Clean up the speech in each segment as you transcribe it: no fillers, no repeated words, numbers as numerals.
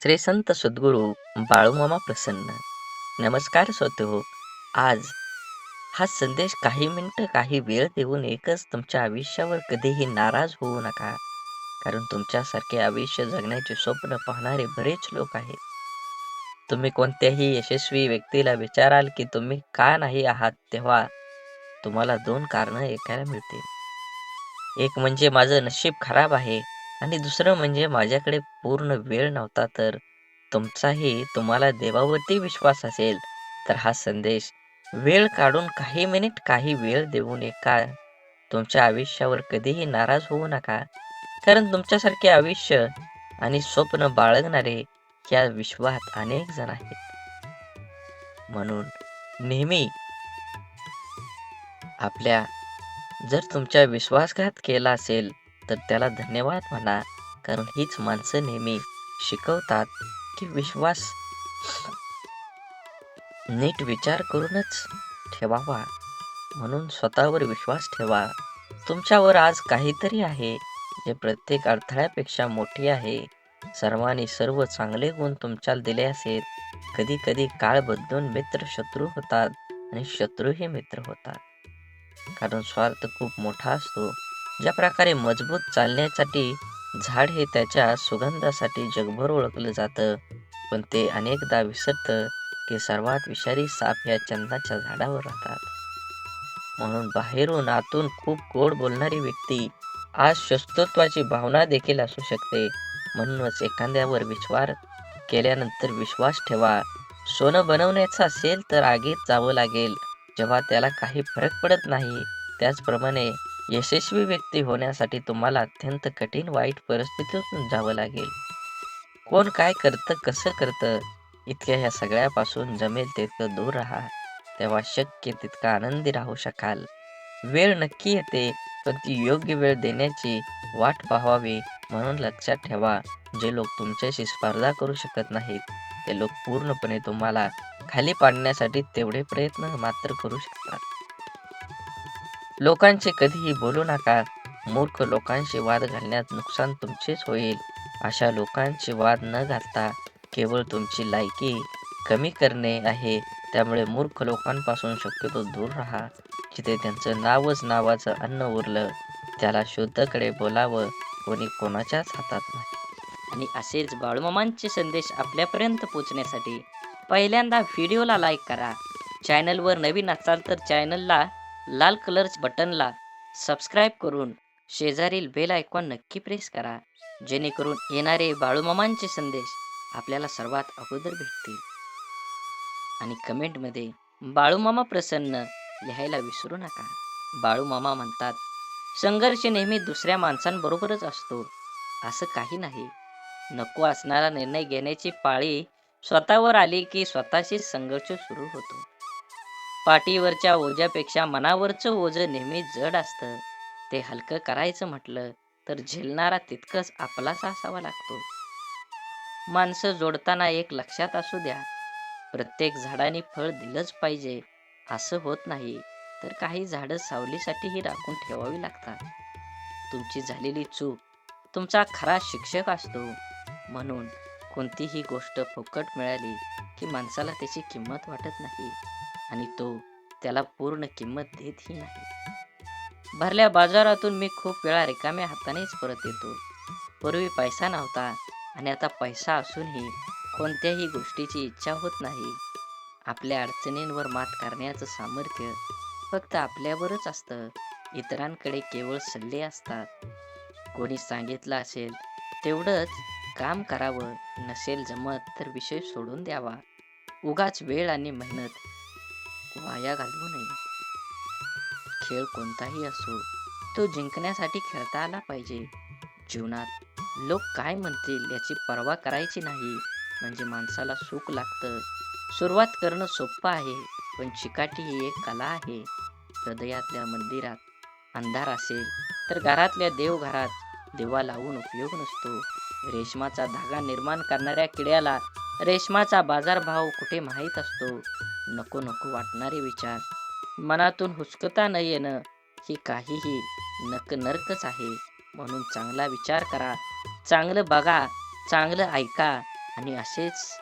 श्री संत सद्गुरू बाळूमामा प्रसन्न. नमस्कार श्रोते हो. आज हा संदेश काही मिनिटं काही वेळ देऊन एकच तुमच्या आयुष्यावर कधीही नाराज होऊ नका. कारण तुमच्यासारखे आयुष्य जगण्याचे स्वप्न पाहणारे बरेच लोक आहेत. तुम्ही कोणत्याही यशस्वी व्यक्तीला विचाराल की तुम्ही का नाही आहात, तेव्हा तुम्हाला दोन कारणं ऐकायला मिळतील. एक म्हणजे माझं नशीब खराब आहे आणि दुसरं म्हणजे माझ्याकडे पूर्ण वेळ नव्हता. तर तुमचाही तुम्हाला देवावरती विश्वास असेल तर हा संदेश वेळ काढून काही मिनिट काही वेळ देऊन एका तुमच्या आयुष्यावर कधीही नाराज होऊ नका. कारण तुमच्यासारखे आयुष्य आणि स्वप्न बाळगणारे या विश्वात अनेक जण आहेत. म्हणून नेहमी आपल्या जर तुमच्या विश्वासघात केला असेल तर त्याला धन्यवाद म्हणा. कारण हीच माणसं नेहमी शिकवतात की विश्वास नीट विचार करूनच ठेवावा. म्हणून स्वतःवर विश्वास ठेवा. तुमच्यावर आज काहीतरी आहे जे प्रत्येक अडथळ्यापेक्षा मोठी आहे. सर्वांनी सर्व चांगले गुण तुमच्याला दिले असेल. कधी कधी काळ बदलून मित्र शत्रू होतात आणि शत्रूही मित्र होतात. कारण स्वार्थ खूप मोठा असतो. ज्या प्रकारे मजबूत चालण्यासाठी झाड हे त्याच्या सुगंधासाठी जगभर ओळखलं जातं, पण ते अनेकदा विसरतं की सर्वात विषारी साप या चंदनाच्या झाडावर राहतात. म्हणून बाहेरून आतून खूप गोड बोलणारी व्यक्ती आज शत्रुत्वाची भावना देखील असू शकते. म्हणूनच एखाद्यावर विश्वास केल्यानंतर विश्वास ठेवा. सोनं बनवण्याचं असेल तर आगीत जावं लागेल जेव्हा त्याला काही फरक पडत नाही. त्याचप्रमाणे यशस्वी व्यक्ती होण्यासाठी तुम्हाला अत्यंत कठीण वाईट परिस्थितीतून जावं लागेल. कोण काय करतं, कसं करतं, इतक्या ह्या सगळ्यापासून जमेल तितकं दूर राहा. तेव्हा शक्य तितका आनंदी राहू शकाल. वेळ नक्की येते, पण ती योग्य वेळ देण्याची वाट पाहावी. म्हणून लक्षात ठेवा, जे लोक तुमच्याशी स्पर्धा करू शकत नाहीत, ते लोक पूर्णपणे तुम्हाला खाली पाडण्यासाठी तेवढे प्रयत्न मात्र करू शकतात. लोकांचे कधीही बोलू नका. मूर्ख लोकांशी वाद घालण्यात नुकसान तुमचेच होईल. अशा लोकांशी वाद न घालता केवळ तुमची लायकी कमी करणे आहे. त्यामुळे मूर्ख लोकांपासून शक्यतो दूर राहा. जिथे त्यांचं नावच नावाचं अन्न उरलं, त्याला शुद्धकडे बोलावं, कोणी कोणाच्याच हातात नाही. आणि असेच बाळूमामांचे संदेश आपल्यापर्यंत पोहोचण्यासाठी पहिल्यांदा व्हिडिओला लाईक करा. चॅनलवर नवीन असाल तर चॅनलला लाल कलरच्या बटनला सबस्क्राईब करून शेजारील बेल आयकॉन नक्की प्रेस करा, जेणेकरून येणारे बाळूमामांचे संदेश आपल्याला सर्वात अगोदर भेटतील. आणि कमेंटमध्ये बाळूमामा प्रसन्न लिहायला विसरू नका. बाळूमामा म्हणतात, संघर्ष नेहमी दुसऱ्या माणसांबरोबरच असतो असं काही नाही. नको असणारा निर्णय घेण्याची पाळी स्वतःवर आली की स्वतःशीच संघर्ष सुरू होतो. पाठीवरच्या ओझ्यापेक्षा मनावरचं ओझं नेहमी जड असतं. ते हलकं करायचं म्हटलं तर झेलणारा तितकंच आपलाच असावा लागतो. माणसं जोडताना एक लक्षात असू द्या, प्रत्येक झाडाने फळ दिलंच पाहिजे असं होत नाही. तर काही झाडं सावलीसाठीही राखून ठेवावी लागतात. तुमची झालेली चूक तुमचा खरा शिक्षक असतो. म्हणून कोणतीही गोष्ट फुकट मिळाली की माणसाला त्याची किंमत वाटत नाही आणि तो त्याला पूर्ण किंमत देतही नाही. भरल्या बाजारातून मी खूप वेळा रिकाम्या हातानेच परत येतो. पूर्वी पैसा नव्हता आणि आता पैसा असूनही कोणत्याही गोष्टीची इच्छा होत नाही. आपल्या अडचणींवर मात करण्याचं सामर्थ्य फक्त आपल्यावरच असतं. इतरांकडे केवळ सल्ले असतात. कोणी सांगितलं असेल तेवढंच काम करावं, नसेल जमत तर विषय सोडून द्यावा. उगाच वेळ आणि मेहनत वाया घालवू नये. खेळ कोणताही असो, तो जिंकण्यासाठी खेळता आला पाहिजे. जीवनात लोक काय म्हणतील याची पर्वा करायची नाही. म्हणजे माणसाला सुख लागतं. सुरुवात करणं सोपं आहे, पण चिकाटी ही एक कला आहे. हृदयातल्या मंदिरात अंधार असेल तर घरातल्या देवघरात दिवा लावून उपयोग नसतो. रेशमाचा धागा निर्माण करणाऱ्या किड्याला रेशमाचा बाजारभाव कुठे माहीत असतो. नको नको वाटणारे विचार मनातून हुसकता न येणं ही काहीही नरकच आहे. म्हणून चांगला विचार करा, चांगलं बघा, चांगलं ऐका आणि असेच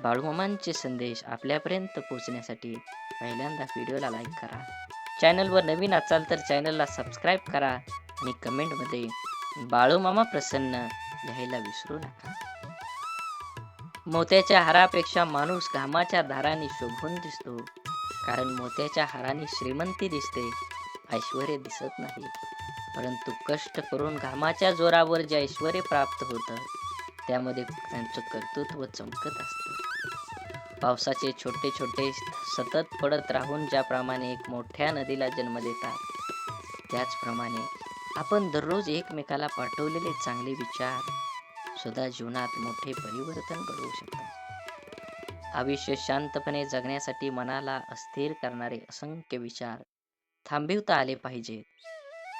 बाळूमामांचे संदेश आपल्यापर्यंत पोहोचण्यासाठी पहिल्यांदा व्हिडिओला लाईक करा. चॅनलवर नवीन असाल तर चॅनलला सबस्क्राईब करा आणि कमेंटमध्ये बाळूमामा प्रसन्न लिहायला विसरू नका. मोत्याच्या हारापेक्षा माणूस घामाच्या धाराने शोभून दिसतो. कारण मोत्याच्या हाराने श्रीमंती दिसते, ऐश्वर्य दिसत नाही. परंतु कष्ट करून घामाच्या जोरावर जे ऐश्वर्य प्राप्त होतं, त्यामध्ये त्यांचं कर्तृत्व चमकत असतं. पावसाचे छोटे छोटे सतत पडत राहून ज्याप्रमाणे एक मोठ्या नदीला जन्म देतात, त्याचप्रमाणे आपण दररोज एकमेकाला पाठवलेले चांगले विचार सुद्धा जीवनात मोठे परिवर्तन घडवू शकतात. आयुष्य शांतपणे जगण्यासाठी मनाला अस्थिर करणारे असंख्य विचार थांबविता आले पाहिजेत.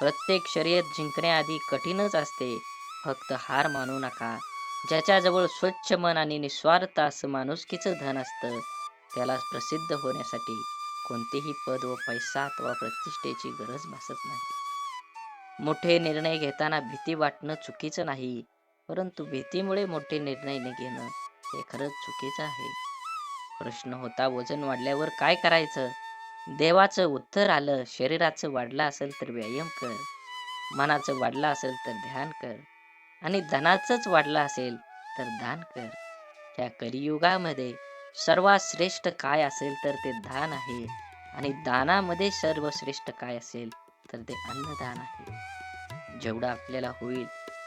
प्रत्येक शर्यत जिंकण्याआधी कठीणच असते. फक्त हार मानू नका. ज्याच्याजवळ स्वच्छ मन आणि निस्वार्थ असं माणुसकीचं धन असतं, त्याला प्रसिद्ध होण्यासाठी कोणतेही पद व पैसा अथवा प्रतिष्ठेची गरज भासत नाही. मोठे निर्णय घेताना भीती वाटणं चुकीचं नाही, परंतु भीतीमुळे मोठे निर्णय न घेणं हे खरंच चुकीचं आहे. प्रश्न होता, वजन वाढल्यावर काय करायचं? देवाचं उत्तर आलं, शरीराचं वाढलं असेल तर व्यायाम कर, मनाचं वाढलं असेल तर ध्यान कर आणि धनाचंच वाढलं असेल तर दान कर. या कलियुगामध्ये सर्वात श्रेष्ठ काय असेल तर ते दान आहे आणि दानामध्ये सर्वश्रेष्ठ काय असेल तर ते अन्नदान आहे. जेवढं आपल्याला होईल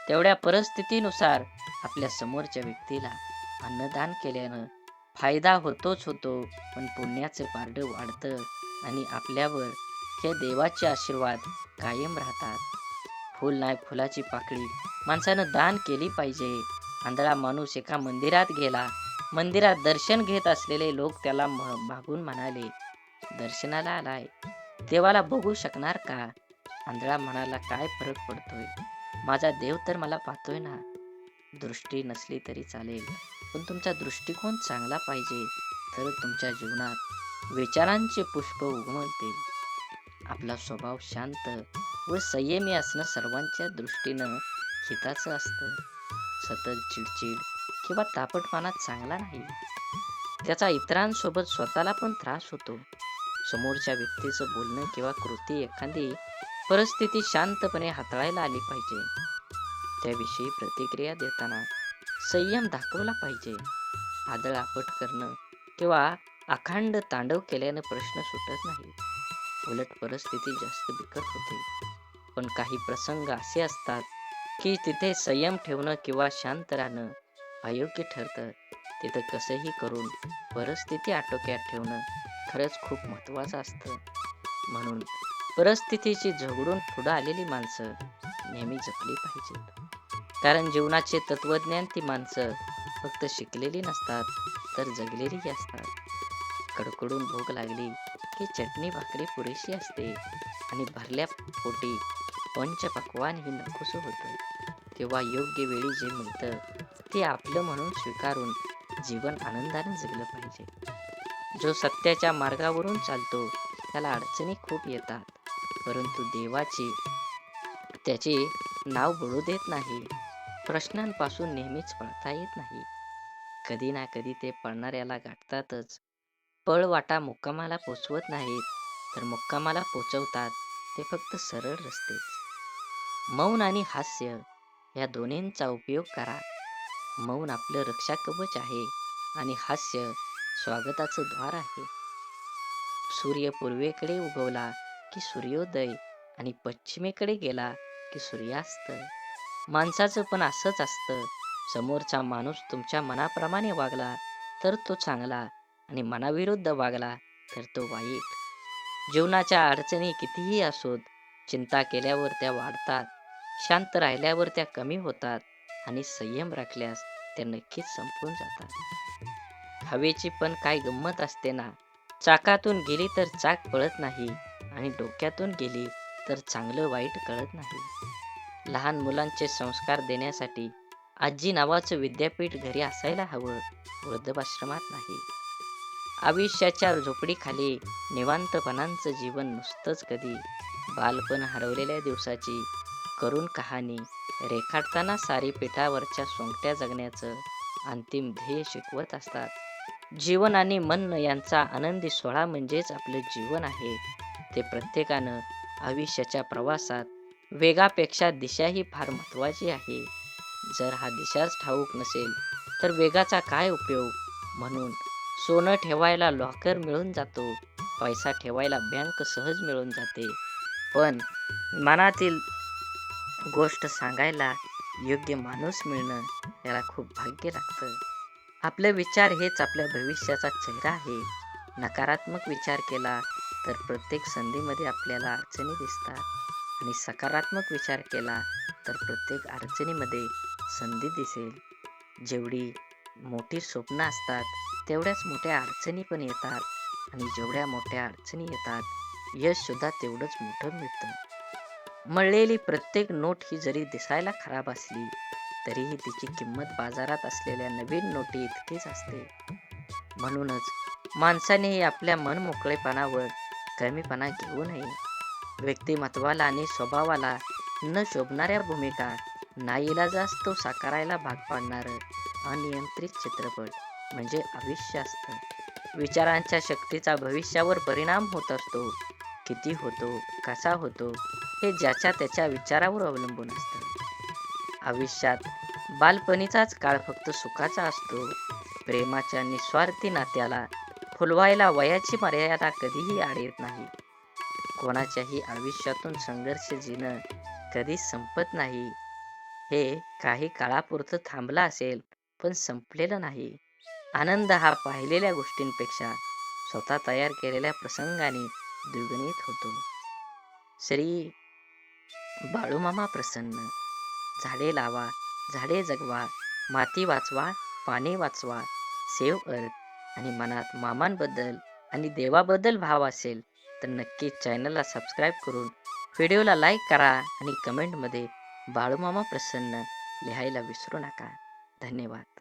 तेवढ्या परिस्थितीनुसार आपल्या समोरच्या व्यक्तीला अन्नदान केल्यानं फायदा होतोच होतो, पण पुण्याचं पारडं वाढतं आणि आपल्यावर हे देवाचे आशीर्वाद कायम राहतात. फुल नाही फुलाची पाकळी माणसानं दान केली पाहिजे. आंधळा माणूस एका मंदिरात गेला. मंदिरात दर्शन घेत असलेले लोक त्याला भागून म्हणाले, दर्शनाला आलाय, देवाला बघू शकणार का? आंधळा म्हणाला, काय फरक पडतोय? माझा देव तर मला पाहतोय ना. दृष्टी नसली तरी चालेल, पण तुमचा दृष्टिकोन चांगला पाहिजे, तर तुमच्या जीवनात विचारांचे पुष्प उमलतील. आपला स्वभाव शांत व संयमी असणं सर्वांच्या दृष्टीनं हिताचं असतं. सतत चिडचिड किंवा तापटपणा चांगला नाही. त्याचा इतरांसोबत स्वतःला पण त्रास होतो. समोरच्या व्यक्तीचं बोलणं किंवा कृती एखादी परिस्थिती शांतपणे हाताळायला आली पाहिजे. त्याविषयी प्रतिक्रिया देताना संयम दाखवला पाहिजे. आदळआपट करणं किंवा अखंड तांडव केल्यानं प्रश्न सुटत नाही. उलट परिस्थिती जास्त बिकट होते. पण काही प्रसंग असे असतात की तिथे संयम ठेवणं किंवा शांत राहणं अयोग्य ठरतं. तिथं कसंही करून परिस्थिती आटोक्यात ठेवणं खरंच खूप महत्त्वाचं असतं. म्हणून परिस्थितीशी झगडून पुढं आलेली माणसं नेहमी जपली पाहिजेत. कारण जीवनाचे तत्वज्ञान ती माणसं फक्त शिकलेली नसतात, तर जगलेलीही असतात. कडकडून भूक लागली की चटणी भाकरी पुरेशी असते आणि भरल्या पोटी पंचपक्वान्न ही नकोसं होतं. तेव्हा योग्य वेळी जे मिळतं ते आपलं म्हणून स्वीकारून जीवन आनंदाने जगलं पाहिजे. जो सत्याच्या मार्गावरून चालतो त्याला अडचणी खूप येतात, परंतु देवाची त्याचे नाव बळू देत नाही. प्रश्नांपासून नेहमीच पळता येत नाही. कधी ना कधी ते पळणाऱ्याला गाठतातच. पळवाटा मुक्कामाला पोचवत नाहीत, तर मुक्कामाला पोचवतात ते फक्त सरळ रस्तेच. मौन आणि हास्य या दोन्हींचा उपयोग करा. मौन आपलं रक्षा कवच आहे आणि हास्य स्वागताचं द्वार आहे. सूर्य पूर्वेकडे उगवला की सूर्योदय आणि पश्चिमेकडे गेला की सूर्यास्त. माणसाचं पण असंच असतं. समोरचा माणूस तुमच्या मनाप्रमाणे वागला तर तो चांगला आणि मनाविरुद्ध वागला तर तो वाईट. जीवनाच्या अडचणी कितीही असोत, चिंता केल्यावर त्या वाढतात, शांत राहिल्यावर त्या कमी होतात आणि संयम राखल्यास त्या नक्कीच संपून जातात. हवेची पण काय गंमत असते ना. चाकातून गेली तर चाक पळत नाही आणि डोक्यातून गेली तर चांगलं वाईट कळत नाही. लहान मुलांचे संस्कार देण्यासाठी आजी नावाचं विद्यापीठ घरी असायला हवं, वृद्धाश्रमात नाही. आयुष्याच्या झोपडीखाली निवांतपणाचं जीवन नुसतंच कधी बालपण हरवलेल्या दिवसाची करुण कहाणी रेखाटताना सारी पिठावरच्या सोंगट्या जगण्याचं अंतिम ध्येय शिकवत असतात. जीवन आणि मन यांचा आनंदी सोहळा म्हणजेच आपलं जीवन आहे. ते प्रत्येकानं आयुष्याच्या प्रवासात वेगापेक्षा दिशा ही फार महत्त्वाची आहे. जर हा दिशाच ठाऊक नसेल तर वेगाचा काय उपयोग? म्हणून सोनं ठेवायला लॉकर मिळून जातो, पैसा ठेवायला बँक सहज मिळून जाते, पण मनातील गोष्ट सांगायला योग्य माणूस मिळणं याला खूप भाग्य लागतं. आपले विचार हेच आपल्या भविष्याचा चेहरा आहे. नकारात्मक विचार केला तर प्रत्येक संधीमध्ये आपल्याला अडचणी दिसतात आणि सकारात्मक विचार केला तर प्रत्येक अडचणीमध्ये संधी दिसेल. जेवढी मोठी स्वप्न असतात तेवढ्याच मोठ्या अडचणी पण येतात आणि जेवढ्या मोठ्या अडचणी येतात यश सुद्धा तेवढंच मोठं मिळतं. मळलेली प्रत्येक नोट ही जरी दिसायला खराब असली तरीही तिची किंमत बाजारात असलेल्या नवीन नोटी इतकीच असते. म्हणूनच माणसानेही आपल्या मनमोकळेपणावर कमीपणा घेऊ नये. व्यक्तिमत्वाला आणि स्वभावाला न शोभणाऱ्या भूमिका नाईलाजास्तव साकारायला भाग पाडणारं अनियंत्रित चित्रपट म्हणजे आयुष्य असतं. विचारांच्या शक्तीचा भविष्यावर परिणाम होत असतो. किती होतो, कसा होतो हे ज्याच्या त्याच्या विचारावर अवलंबून असतं. आयुष्यात बालपणीचाच काळ फक्त सुखाचा असतो. प्रेमाच्या निस्वार्थी नात्याला फुलवायला वयाची मर्यादा कधीही आड येत नाही. कोणाच्याही आयुष्यातून संघर्ष जिणं कधीच संपत नाही. हे काही काळापुरतं थांबलं असेल, पण संपलेलं नाही. आनंद हा पाहिलेल्या गोष्टींपेक्षा स्वतः तयार केलेल्या प्रसंगाने द्विगुणित होतो. श्री बाळूमामा प्रसन्न. झाडे लावा, झाडे जगवा, माती वाचवा, पाणी वाचवा, सेव्ह अर्थ. आणि मनात मामांबद्दल आणि देवाबद्दल भाव असेल तर नक्कीच चॅनलला सबस्क्राईब करून व्हिडिओला लाईक करा आणि कमेंटमध्ये बाळूमामा प्रसन्न लिहायला विसरू नका. धन्यवाद.